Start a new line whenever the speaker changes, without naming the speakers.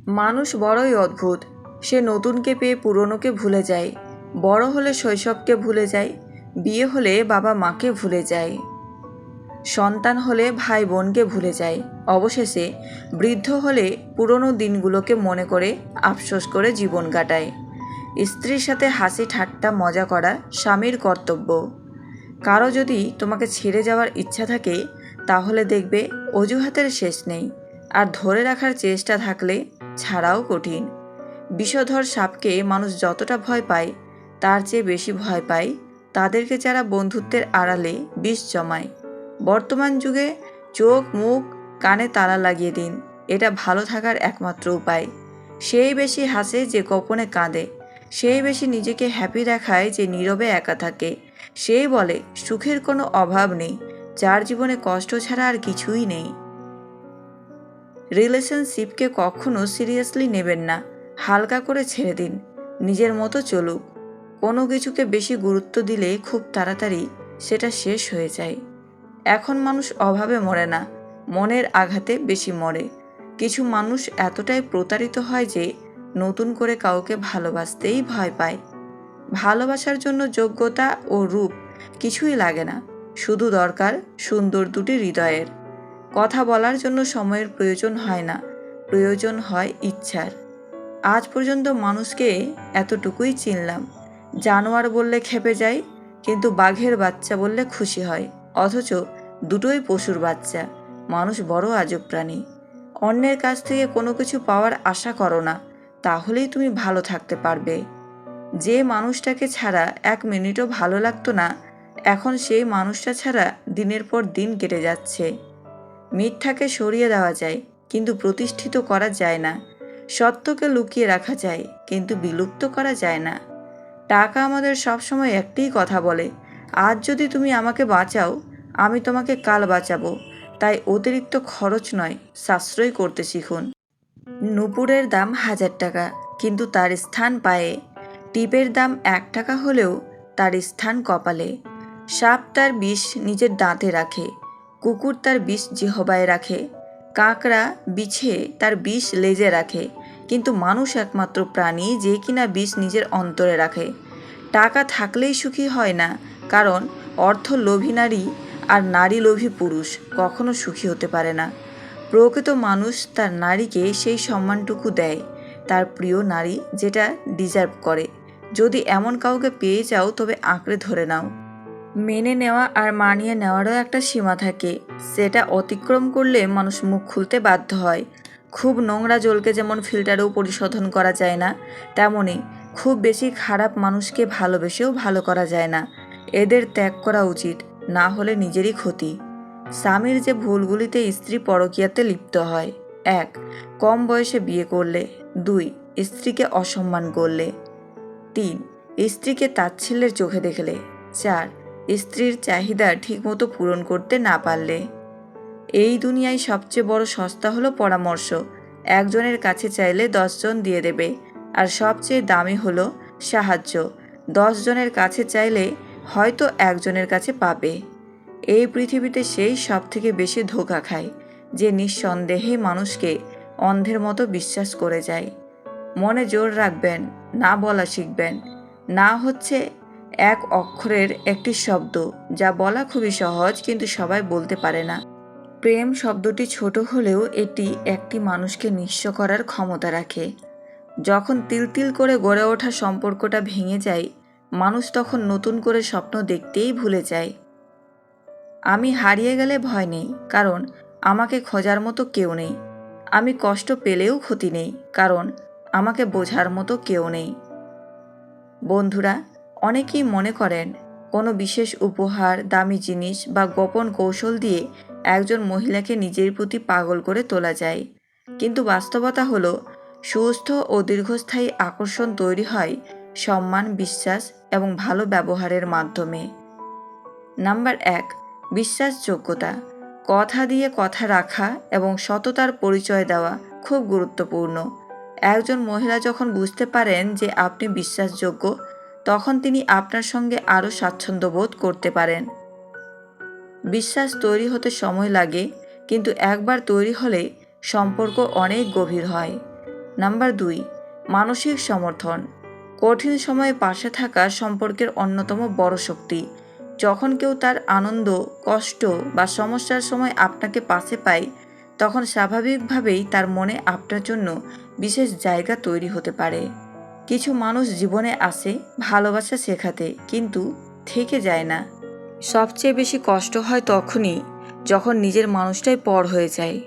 মানুষ বড়ই অদ্ভুত। সে নতুনকে পেয়ে পুরনোকে ভুলে যায়, বড় হলে শৈশবকে ভুলে যায়, বিয়ে হলে বাবা মাকে ভুলে যায়, সন্তান হলে ভাই বোনকে ভুলে যায়, অবশেষে বৃদ্ধ হলে পুরনো দিনগুলোকে মনে করে আফসোস করে জীবন কাটায়। স্ত্রীর সাথে হাসি ঠাট্টা মজা করা স্বামীর কর্তব্য। কারো যদি তোমাকে ছেড়ে যাওয়ার ইচ্ছা থাকে, তাহলে দেখবে অজুহাতের শেষ নেই, আর ধরে রাখার চেষ্টা থাকলে ছাড়াও কঠিন। বিষধর সাপকে মানুষ যতটা ভয় পায়, তার চেয়ে বেশি ভয় পায় তাদেরকে যারা বন্ধুত্বের আড়ালে বিষ জমায়। বর্তমান যুগে চোখ মুখ কানে তালা লাগিয়ে দিন, এটা ভালো থাকার একমাত্র উপায়। সেই বেশি হাসে যে গোপনে কাঁদে, সেই বেশি নিজেকে হ্যাপি দেখায় যে নীরবে একা থাকে। সেই বলে সুখের কোনো অভাব নেই, যার জীবনে কষ্ট ছাড়া আর কিছুই নেই। রিলেশনশিপকে কখনো সিরিয়াসলি নেবেন না, হালকা করে ছেড়ে দিন, নিজের মতো চলুক। কোনো কিছুকে বেশি গুরুত্ব দিলে খুব তাড়াতাড়ি সেটা শেষ হয়ে যায়। এখন মানুষ অভাবে মরে না, মনের আঘাতে বেশি মরে। কিছু মানুষ এতটাই প্রতারিত হয় যে নতুন করে কাউকে ভালোবাসতেই ভয় পায়। ভালোবাসার জন্য যোগ্যতা ও রূপ কিছুই লাগে না, শুধু দরকার সুন্দর দুটি হৃদয়ের। কথা বলার জন্য সময়ের প্রয়োজন হয় না, প্রয়োজন হয় ইচ্ছার। আজ পর্যন্ত মানুষকে এতটুকুই চিনলাম, জানোয়ার বললে খেপে যায়, কিন্তু বাঘের বাচ্চা বললে খুশি হয়। অথচ দুটোই পশুর বাচ্চা। মানুষ বড় আজব প্রাণী। অন্যের কাছ থেকে কোনো কিছু পাওয়ার আশা করো না, তাহলেই তুমি ভালো থাকতে পারবে। যে মানুষটাকে ছাড়া এক মিনিটও ভালো লাগতো না, এখন সেই মানুষটা ছাড়া দিনের পর দিন কেটে যাচ্ছে। মিথ্যাকে সরিয়ে দেওয়া যায়, কিন্তু প্রতিষ্ঠিত করা যায় না। সত্যকে লুকিয়ে রাখা যায়, কিন্তু বিলুপ্ত করা যায় না। টাকা আমাদের সবসময় একটাই কথা বলে, আজ যদি তুমি আমাকে বাঁচাও, আমি তোমাকে কাল বাঁচাবো। তাই অতিরিক্ত খরচ নয়, সাশ্রয় করতে শিখুন। নূপুরের দাম 1000 টাকা, কিন্তু তার স্থান পায়ে। টিপের দাম 1 টাকা হলেও তার স্থান কপালে। সাপ তার বিষ নিজের দাঁতে রাখে, কুকুর তার বিষ জিহবায় রাখে, কাকড়া বিছে তার বিষ লেজে রাখে, কিন্তু মানুষ একমাত্র প্রাণী যে কিনা বিষ নিজের অন্তরে রাখে। টাকা থাকলেই সুখী হয় না, কারণ অর্থ লোভী নারী আর নারী লোভী পুরুষ কখনো সুখী হতে পারে না। প্রকৃত মানুষ তার নারীকে সেই সম্মানটুকু দেয়, তার প্রিয় নারী যেটা ডিজার্ভ করে। যদি এমন কাউকে পেয়ে যাও, তবে আঁকড়ে ধরে নাও। মেনে নেওয়া আর মানিয়ে নেওয়ারও একটা সীমা থাকে, সেটা অতিক্রম করলে মানুষ মুখ খুলতে বাধ্য হয়। খুব নোংরা জলকে যেমন ফিল্টারেও পরিশোধন করা যায় না, তেমনি খুব বেশি খারাপ মানুষকে ভালোবেসেও ভালো করা যায় না। এদের ত্যাগ করা উচিত, না হলে নিজেরই ক্ষতি। স্বামীর যে ভুলগুলিতে স্ত্রী পরকীয়াতে লিপ্ত হয়: 1. কম বয়সে বিয়ে করলে। 2. স্ত্রীকে অসম্মান করলে। 3. স্ত্রীকে তাচ্ছিল্যের চোখে দেখলে। 4. স্ত্রীর চাহিদা ঠিকমতো পূরণ করতে না পারলে। এই দুনিয়ায় সবচেয়ে বড় সস্তা হলো পরামর্শ। একজনের কাছে চাইলে 10 জন দিয়ে দেবে। আর সবচেয়ে দামি হলো সাহায্য। 10 জনের কাছে চাইলে হয়তো একজনের কাছে পাবে। এই পৃথিবীতে সেই সব থেকে বেশি ধোঁকা খায় যে নিঃসন্দেহে মানুষকে অন্ধের মতো বিশ্বাস করে যায়। মনে জোর রাখবেন, না বলা শিখবেন। না হচ্ছে এক অক্ষরের একটি শব্দ, যা বলা খুবই সহজ, কিন্তু সবাই বলতে পারে না। প্রেম শব্দটি ছোট হলেও এটি একটি মানুষকে নিঃস্ব করার ক্ষমতা রাখে। যখন তিল তিল করে গড়ে ওঠা সম্পর্কটা ভেঙে যায়, মানুষ তখন নতুন করে স্বপ্ন দেখতেই ভুলে যায়। আমি হারিয়ে গেলে ভয় নেই, কারণ আমাকে খোঁজার মতো কেউ নেই। আমি কষ্ট পেলেও ক্ষতি নেই, কারণ আমাকে বোঝার মতো কেউ নেই। বন্ধুরা, অনেকেই মনে করেন কোনো বিশেষ উপহার, দামি জিনিস বা গোপন কৌশল দিয়ে একজন মহিলাকে নিজের প্রতি পাগল করে তোলা যায়। কিন্তু বাস্তবতা হলো, সুস্থ ও দীর্ঘস্থায়ী আকর্ষণ তৈরি হয় সম্মান, বিশ্বাস এবং ভালো ব্যবহারের মাধ্যমে। নাম্বার 1, বিশ্বাসযোগ্যতা। কথা দিয়ে কথা রাখা এবং সততার পরিচয় দেওয়া খুব গুরুত্বপূর্ণ। একজন মহিলা যখন বুঝতে পারেন যে আপনি বিশ্বাসযোগ্য, তখন তিনি আপনার সঙ্গে আরও স্বাচ্ছন্দ্য বোধ করতে পারেন। বিশ্বাস তৈরি হতে সময় লাগে, কিন্তু একবার তৈরি হলে সম্পর্ক অনেক গভীর হয়। নাম্বার 2, মানসিক সমর্থন। কঠিন সময়ে পাশে থাকা সম্পর্কের অন্যতম বড় শক্তি। যখন কেউ তার আনন্দ, কষ্ট বা সমস্যার সময় আপনাকে পাশে পায়, তখন স্বাভাবিকভাবেই তার মনে আপনার জন্য বিশেষ জায়গা তৈরি হতে পারে। কিছু মানুষ জীবনে আসে ভালোবাসা শেখাতে, কিন্তু থেকে যায় না। সবচেয়ে বেশি কষ্ট হয় তখনই যখন নিজের মানুষটাই পর হয়ে যায়।